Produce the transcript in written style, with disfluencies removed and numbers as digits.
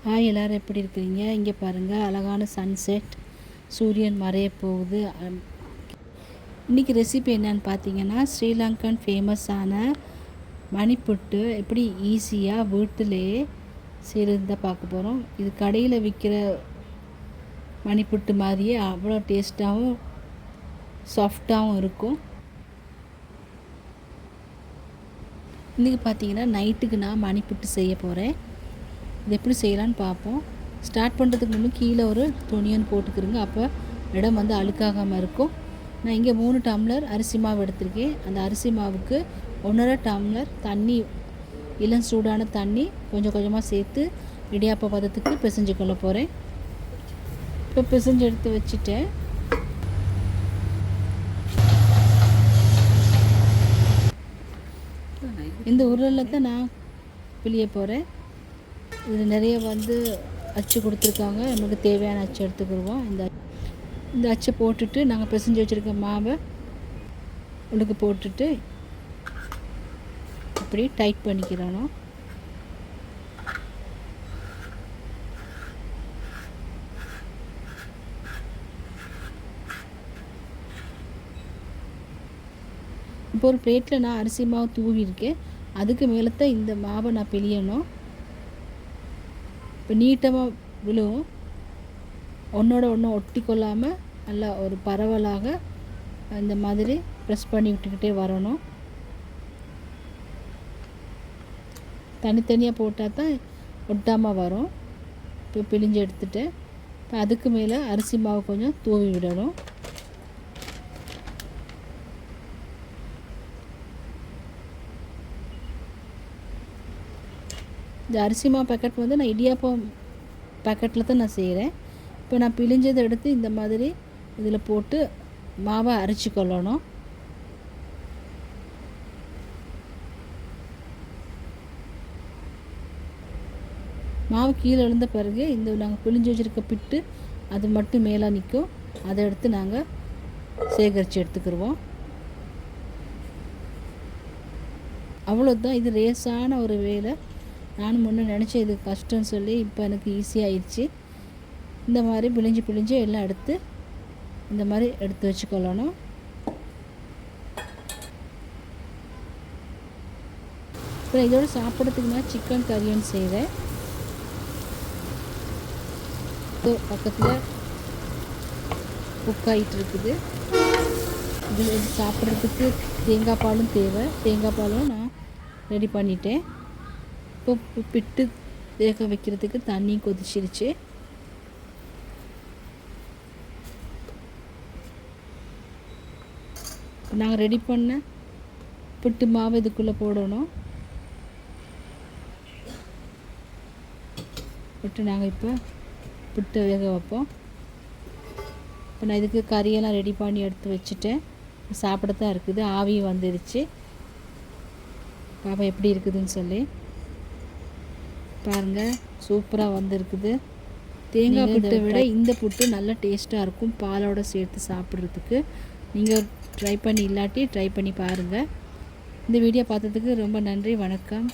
Hi, எல்லோரும் எப்படி இருக்கிறீங்க? இங்கே பாருங்கள், அழகான சன்செட், சூரியன் மறைய போகுது. இன்றைக்கி ரெசிபி என்னன்னு பார்த்தீங்கன்னா, ஸ்ரீலங்கன் ஃபேமஸான மணிப்புட்டு எப்படி ஈஸியாக வீட்டிலேயே செய்கிறத பார்க்க போகிறோம். இது கடையில் விற்கிற மணிப்புட்டு மாதிரியே அவ்வளோ டேஸ்ட்டாகவும் சாஃப்டாகவும் இருக்கும். இன்றைக்கி பார்த்தீங்கன்னா, நைட்டுக்கு நான் மணிப்புட்டு செய்ய போகிறேன். இது எப்படி செய்யலான்னு பார்ப்போம். ஸ்டார்ட் பண்ணுறதுக்கு முன்னே கீழே ஒரு துணியன் போட்டுக்கிறோங்க, அப்போ இடம் வந்து அழுக்காகாமல் இருக்கும். நான் இங்கே 3 டம்ளர் அரிசி மாவு எடுத்திருக்கேன். அந்த அரிசி மாவுக்கு 1.5 டம்ளர் தண்ணி, இளம் சூடான தண்ணி கொஞ்சம் கொஞ்சமாக சேர்த்து இடியாப்ப பதத்துக்கு பிசைஞ்சு கொள்ள போகிறேன். இப்போ பிசைஞ்சு எடுத்து வச்சுட்டேன். இந்த உருளில் தான் நான் பிழிய போகிறேன். இதில் நிறைய வந்து அச்சு கொடுத்துருக்காங்க. நமக்கு தேவையான அச்சு எடுத்துக்கிடுவோம். இந்த அச்சை போட்டுட்டு நாங்கள் பிசைஞ்சு வச்சுருக்க மாவை உள்ளுக்கு போட்டுட்டு இப்படி டைட் பண்ணிக்கிறோம். இப்போ ஒரு பிளேட்டில் நான் அரிசி மாவு தூவிருக்கேன். அதுக்கு மேலே தான் இந்த மாவை நான் பிழியணும். இப்போ நீட்டமாக விழுவும், ஒன்றோட ஒன்று ஒட்டி கொள்ளாமல் நல்லா ஒரு பரவலாக இந்த மாதிரி ப்ரெஸ் பண்ணி விட்டுக்கிட்டே வரணும். தனித்தனியாக போட்டால் தான் ஒட்டாமல் வரும். இப்போ பிழிஞ்சு எடுத்துகிட்டு இப்போ அதுக்கு மேலே அரிசி மாவு கொஞ்சம் தூவி விடணும். இந்த அரிசி மாவு பேக்கெட் வந்து நான் இடியாப்பம் பேக்கெட்டில் தான் நான் செய்கிறேன். இப்போ நான் பிழிஞ்சதை எடுத்து இந்த மாதிரி இதில் போட்டு மாவை அரைச்சி கொள்ளணும். மாவு கீழே எழுந்த பிறகு இந்த நாங்கள் பிழிஞ்சு வச்சுருக்க பிட்டு அது மட்டும் மேலே நிற்கும். அதை எடுத்து நாங்கள் சேகரித்து எடுத்துக்கிடுவோம். அவ்வளோதான். இது லேசான ஒரு வேலை. நானும் முன்னே நினச்சேன் இது கஷ்டம்னு சொல்லி, இப்போ எனக்கு ஈஸியாகிடுச்சு. இந்த மாதிரி பிழிஞ்சு எல்லாம் எடுத்து இந்த மாதிரி எடுத்து வச்சுக்கொள்ளணும். அப்புறம் இதோடு சாப்பிட்றதுக்கு நான் சிக்கன் கறின்னு செய்கிறேன். பக்கத்தில் குக் ஆகிட்டு இருக்குது. இது சாப்பிட்றதுக்கு தேங்காய் பாலும் தேவை. தேங்காய் பாலும் நான் ரெடி பண்ணிட்டேன். இப்போ பிட்டு வேக வைக்கிறதுக்கு தண்ணி கொதிச்சிருச்சு. நாங்கள் ரெடி பண்ண பிட்டு மாவு இதுக்குள்ளே போடணும். விட்டு நாங்கள் இப்போ பிட்டு வேக வைப்போம். இப்போ நான் இதுக்கு கறியெல்லாம் ரெடி பண்ணி எடுத்து வச்சுட்டேன். சாப்பிடத்தான் இருக்குது. ஆவியும் வந்துருச்சு. பாப்பா எப்படி இருக்குதுன்னு சொல்லி பாருங்கள். சூப்பராக வந்திருக்குது. தேங்காய் புட்டை விட இந்த புட்டு நல்ல டேஸ்ட்டாக இருக்கும் பாலோடு சேர்த்து சாப்பிட்றதுக்கு. நீங்கள் ட்ரை பண்ணி இல்லாட்டி ட்ரை பண்ணி பாருங்கள். இந்த வீடியோ பார்த்ததுக்கு ரொம்ப நன்றி. வணக்கம்.